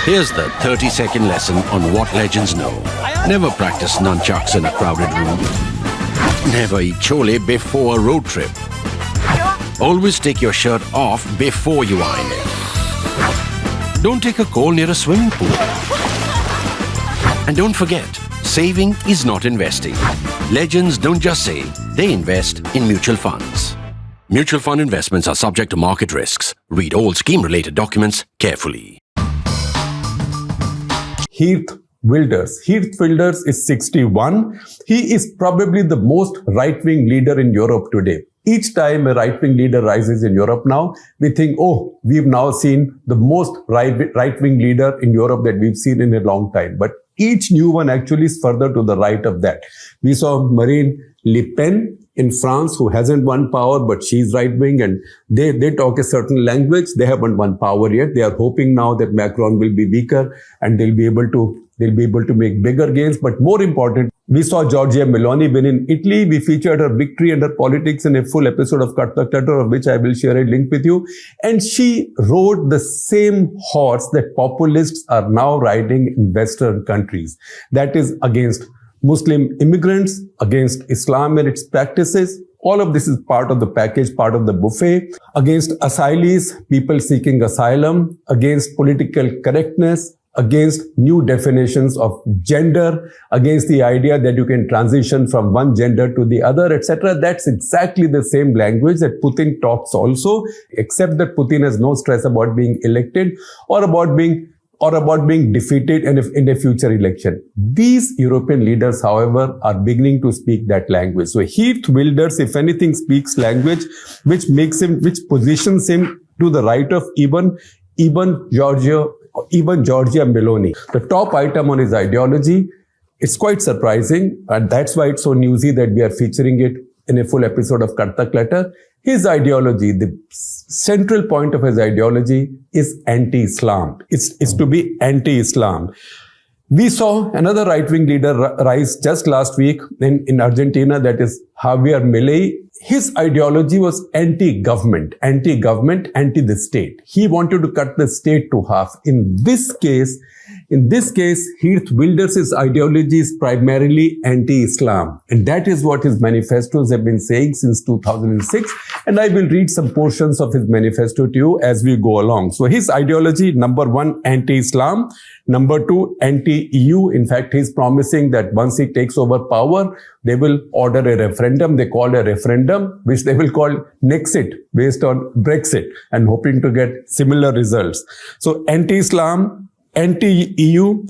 Here's the 30-second lesson on what legends know. Never practice nunchucks in a crowded room. Never eat chole before a road trip. Always take your shirt off before you iron it. Don't take a call near a swimming pool. And don't forget, saving is not investing. Legends don't just save, they invest in mutual funds. Mutual fund investments are subject to market risks. Read all scheme-related documents carefully. Geert Wilders. Geert Wilders is 61. He is probably the most right-wing leader in Europe today. Each time a right-wing leader rises in Europe now, we think, oh, we've now seen the most right-wing leader in Europe that we've seen in a long time. But each new one actually is further to the right of that. We saw Marine Le Pen in France, who hasn't won power, but she's right-wing, and they talk a certain language. They haven't won power yet. They are hoping now that Macron will be weaker and they'll be able to make bigger gains. But more important, we saw Giorgia Meloni win in Italy. We featured her victory and her politics in a full episode of Cut The Clutter, of which I will share a link with you. And she rode the same horse that populists are now riding in Western countries. That is against Muslim immigrants, against Islam and its practices. All of this is part of the package, part of the buffet. Against asylees, people seeking asylum, against political correctness, against new definitions of gender, against the idea that you can transition from one gender to the other, etc. That's exactly the same language that Putin talks also, except that Putin has no stress about being elected or about being defeated in a future election. These European leaders, however, are beginning to speak that language. So Geert Wilders, if anything, speaks language which positions him to the right of even Giorgia Meloni. The top item on his ideology, it's quite surprising, and that's why it's so newsy that we are featuring it in a full episode of Cut The Clutter. His ideology, the central point of his ideology is anti-Islam. It's to be anti-Islam. We saw another right-wing leader rise just last week in Argentina, that is Javier Milei. His ideology was anti-government, anti the state. He wanted to cut the state to half. In this case, Geert Wilders' ideology is primarily anti-Islam. And that is what his manifestos have been saying since 2006. And I will read some portions of his manifesto to you as we go along. So his ideology, number one, anti-Islam. Number two, anti-EU. In fact, he's promising that once he takes over power, they will order a referendum. They call a referendum, which they will call Nexit, based on Brexit, and hoping to get similar results. So anti-Islam, anti-EU,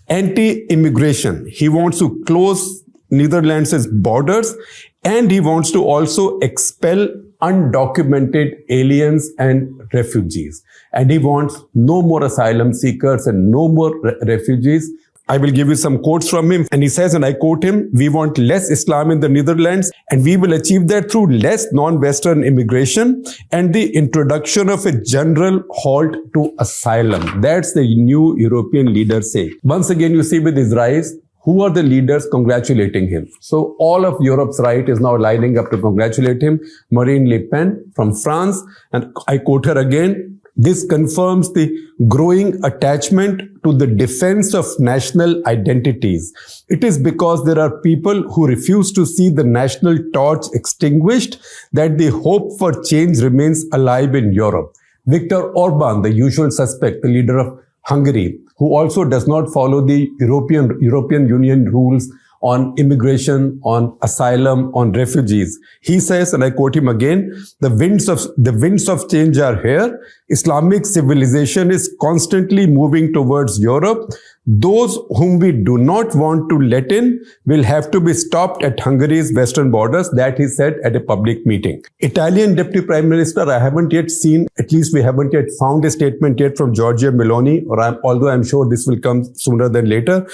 anti-immigration. He wants to close Netherlands' borders, and he wants to also expel undocumented aliens and refugees. And he wants no more asylum seekers and no more refugees. I will give you some quotes from him. And he says, and I quote him, "We want less Islam in the Netherlands, and we will achieve that through less non-Western immigration and the introduction of a general halt to asylum." That's the new European leaders say. Once again, you see with his rise, who are the leaders congratulating him? So all of Europe's right is now lining up to congratulate him. Marine Le Pen from France, and I quote her again, "This confirms the growing attachment to the defense of national identities. It is because there are people who refuse to see the national torch extinguished that the hope for change remains alive in Europe." Viktor Orban, the usual suspect, the leader of Hungary, who also does not follow the European Union rules on immigration, on asylum, on refugees. He says, and I quote him again, the winds of change are here. Islamic civilization is constantly moving towards Europe. Those whom we do not want to let in will have to be stopped at Hungary's western borders. That he said at a public meeting. Italian Deputy Prime Minister, I haven't yet seen, at least we haven't yet found a statement yet from Giorgia Meloni, although I'm sure this will come sooner than later.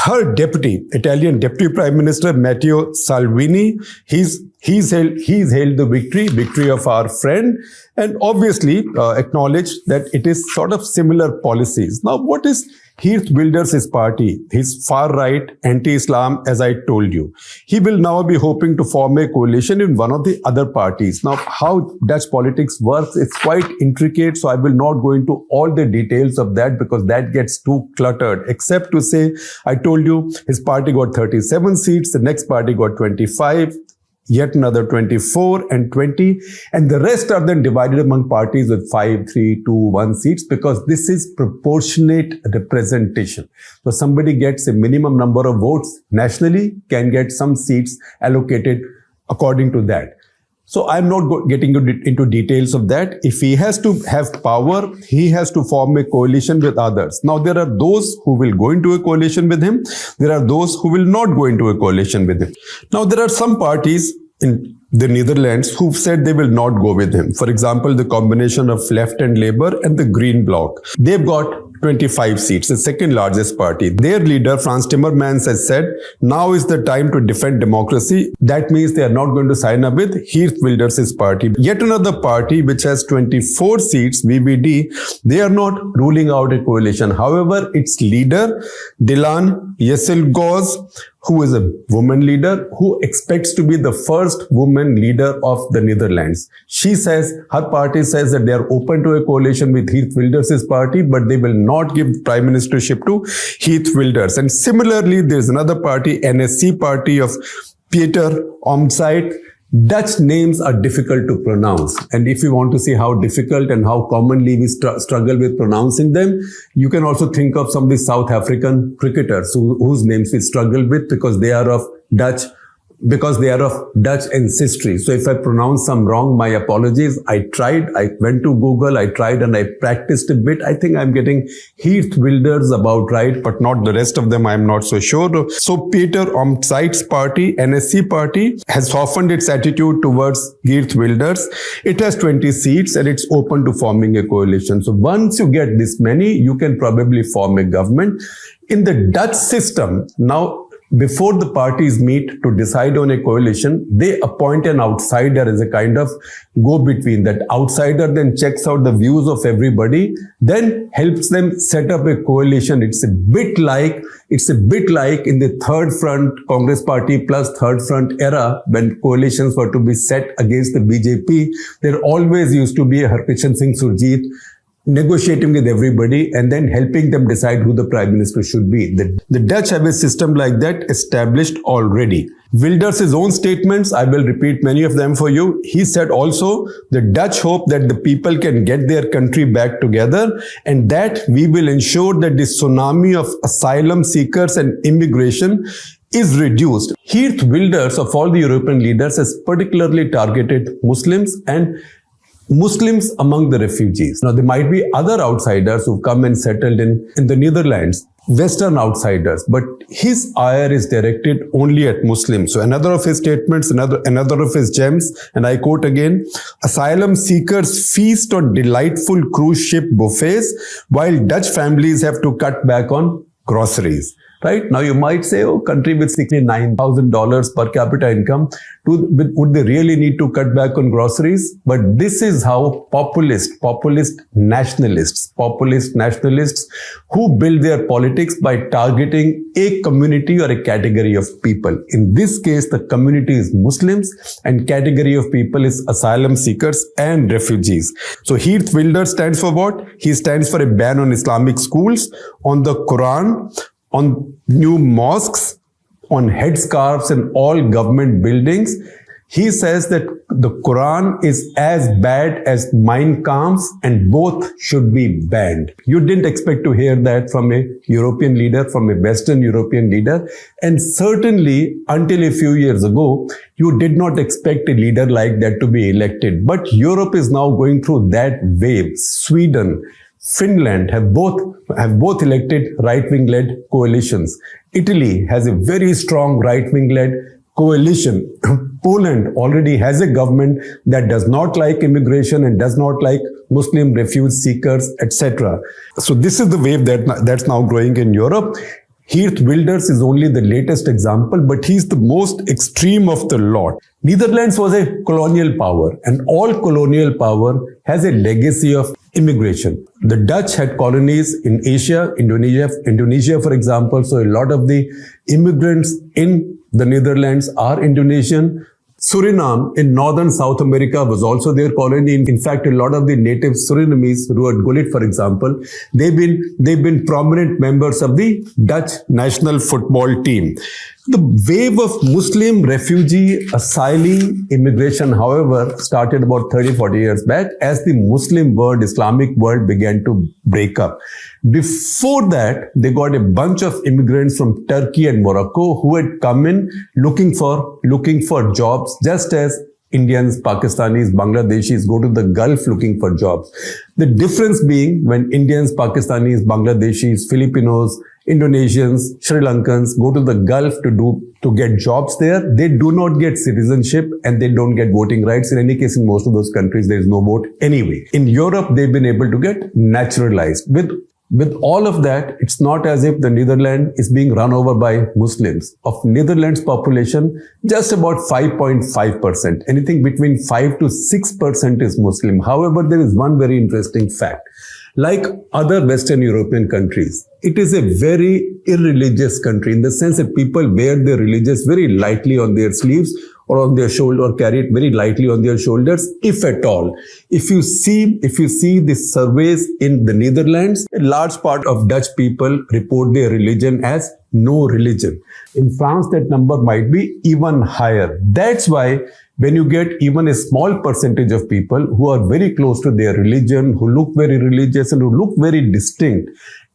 Her Italian Deputy Prime Minister, Matteo Salvini, he's hailed the victory of our friend, and obviously acknowledge that it is sort of similar policies. Now, what is Geert Wilders' party? He's far right, anti-Islam, as I told you. He will now be hoping to form a coalition in one of the other parties. Now, how Dutch politics works is quite intricate, so I will not go into all the details of that because that gets too cluttered, except to say, I told you his party got 37 seats, the next party got 25, yet another 24 and 20, and the rest are then divided among parties with 5, 3, 2, 1 seats, because this is proportionate representation. So somebody gets a minimum number of votes nationally, can get some seats allocated according to that. So I'm not getting into details of that. If he has to have power, he has to form a coalition with others. Now, there are those who will go into a coalition with him. There are those who will not go into a coalition with him. Now, there are some parties in the Netherlands who've said they will not go with him. For example, the combination of Left and Labour and the Green Bloc. They've got 25 seats, the second largest party. Their leader, Frans Timmermans, has said, now is the time to defend democracy. That means they are not going to sign up with Geert Wilders' party. Yet another party which has 24 seats, VVD, they are not ruling out a coalition. However, its leader, Dylan Jesselgoos, who is a woman leader, who expects to be the first woman leader of the Netherlands. She says, her party says that they are open to a coalition with Geert Wilders' party, but they will not give prime ministership to Geert Wilders. And similarly, there is another party, NSC party of Peter Omtzigt. Dutch names are difficult to pronounce. And if you want to see how difficult and how commonly we struggle with pronouncing them, you can also think of some of the South African cricketers whose names we struggle with because they are of Dutch ancestry. So if I pronounce some wrong, my apologies. I went to Google, I tried and I practiced a bit. I think I'm getting Geert Wilders about right, but not the rest of them. I'm not so sure. So Peter Omtzigt's party, NSC party, has softened its attitude towards Geert Wilders. It has 20 seats and it's open to forming a coalition. So once you get this many, you can probably form a government. In the Dutch system, now, before the parties meet to decide on a coalition, they appoint an outsider as a kind of go-between. That outsider then checks out the views of everybody, then helps them set up a coalition. It's a bit like in the Third Front, Congress Party plus Third Front era, when coalitions were to be set against the BJP. There always used to be a Harkishan Singh Surjit negotiating with everybody and then helping them decide who the prime minister should be. The Dutch have a system like that established already. Wilders' own statements, I will repeat many of them for you. He said also, the Dutch hope that the people can get their country back together and that we will ensure that the tsunami of asylum seekers and immigration is reduced. Geert Wilders, of all the European leaders, has particularly targeted Muslims and Muslims among the refugees. Now, there might be other outsiders who've come and settled in the Netherlands, Western outsiders, but his ire is directed only at Muslims. So another of his statements, another of his gems, and I quote again, asylum seekers feast on delightful cruise ship buffets while Dutch families have to cut back on groceries. Right? Now you might say, oh, country with $69,000 per capita income, would they really need to cut back on groceries? But this is how populist nationalists who build their politics by targeting a community or a category of people. In this case, the community is Muslims and category of people is asylum seekers and refugees. So Geert Wilders stands for what? He stands for a ban on Islamic schools, on the Quran, on new mosques, on headscarves in all government buildings. He says that the Quran is as bad as Mein Kampf and both should be banned. You didn't expect to hear that from a European leader, from a Western European leader. And certainly until a few years ago, you did not expect a leader like that to be elected. But Europe is now going through that wave. Sweden, Finland have both elected right-wing led coalitions. Italy has a very strong right-wing led coalition. Poland already has a government that does not like immigration and does not like Muslim refugee seekers, etc. So this is the wave that's now growing in Europe. Geert Wilders is only the latest example, but he's the most extreme of the lot. Netherlands was a colonial power, and all colonial power has a legacy of immigration. The Dutch had colonies in Asia, Indonesia, for example. So a lot of the immigrants in the Netherlands are Indonesian. Suriname in northern South America was also their colony. In fact, a lot of the native Surinamese, Ruud Gullit, for example, they've been prominent members of the Dutch national football team. The wave of Muslim refugee asylee immigration, however, started about 30-40 years back as the Muslim world, Islamic world began to break up. Before that, they got a bunch of immigrants from Turkey and Morocco who had come in looking for jobs, just as Indians, Pakistanis, Bangladeshis go to the Gulf looking for jobs. The difference being when Indians, Pakistanis, Bangladeshis, Filipinos, Indonesians, Sri Lankans go to the Gulf to get jobs there, they do not get citizenship and they don't get voting rights. In any case, in most of those countries, there is no vote anyway. In Europe, they've been able to get naturalized. With all of that, it's not as if the Netherlands is being run over by Muslims. Of Netherlands population, just about 5.5%. Anything between 5 to 6% is Muslim. However, there is one very interesting fact. Like other Western European countries, it is a very irreligious country in the sense that people wear their religious very lightly on their sleeves or on their shoulder, or carry it very lightly on their shoulders, if at all. If you see the surveys in the Netherlands, a large part of Dutch people report their religion as no religion. In France, that number might be even higher. That's why when you get even a small percentage of people who are very close to their religion, who look very religious and who look very distinct,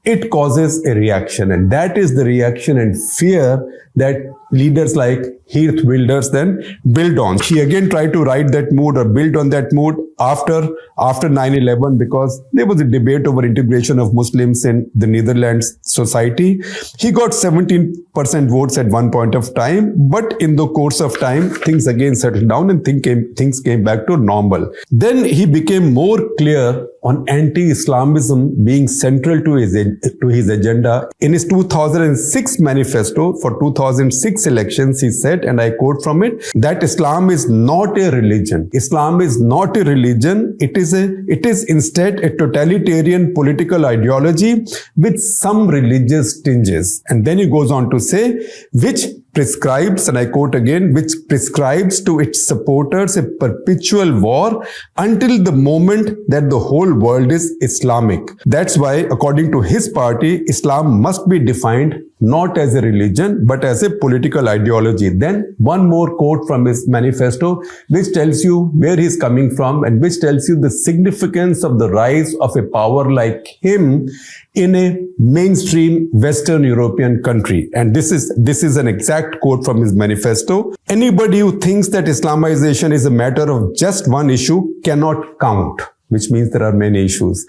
it causes a reaction. And that is the reaction and fear that leaders like Geert Wilders then build on. He again tried to ride that mood or build on that mood after 9/11, because there was a debate over integration of Muslims in the Netherlands society. He got 17% votes at one point of time, but in the course of time, things again settled down and things came back to normal. Then he became more clear on anti-Islamism being central to his agenda. In his 2006 manifesto for 2006 elections, he said, and I quote from it, that Islam is not a religion. Islam is not a religion. It is instead a totalitarian political ideology with some religious tinges. And then he goes on to say, which prescribes, and I quote again, which prescribes to its supporters a perpetual war until the moment that the whole world is Islamic. That's why, according to his party, Islam must be defined not as a religion, but as a political ideology. Then one more quote from his manifesto, which tells you where he's coming from and which tells you the significance of the rise of a power like him in a mainstream Western European country. And this is an exact quote from his manifesto. Anybody who thinks that Islamization is a matter of just one issue cannot count, which means there are many issues.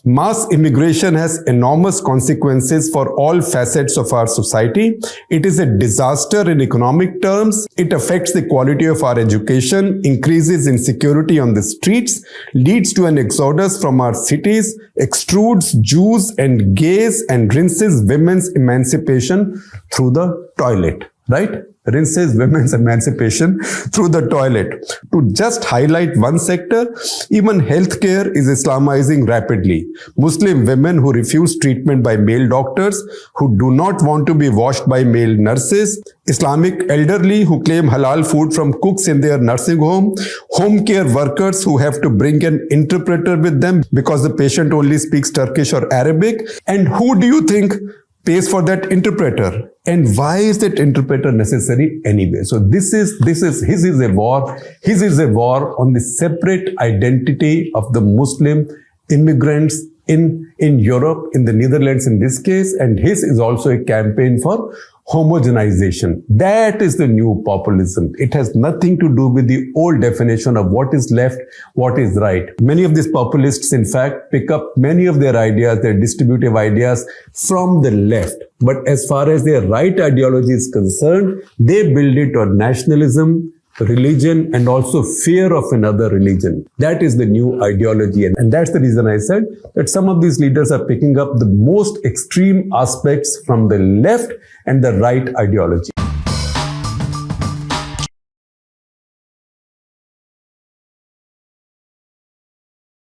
Mass immigration has enormous consequences for all facets of our society. It is a disaster in economic terms. It affects the quality of our education, increases insecurity on the streets, leads to an exodus from our cities, extrudes Jews and gays, and rinses women's emancipation through the toilet, right? Rinses women's emancipation through the toilet. To just highlight one sector, even healthcare is Islamizing rapidly. Muslim women who refuse treatment by male doctors, who do not want to be washed by male nurses, Islamic elderly who claim halal food from cooks in their nursing home care workers who have to bring an interpreter with them because the patient only speaks Turkish or Arabic. And who do you think pays for that interpreter? And why is that interpreter necessary anyway? So his is a war on the separate identity of the Muslim immigrants in Europe, in the Netherlands in this case, and his is also a campaign for homogenization. That is the new populism. It has nothing to do with the old definition of what is left, what is right. Many of these populists, in fact, pick up many of their ideas, their distributive ideas from the left. But as far as their right ideology is concerned, they build it on nationalism, religion and also fear of another religion. That is the new ideology. And that's the reason I said that some of these leaders are picking up the most extreme aspects from the left and the right ideology.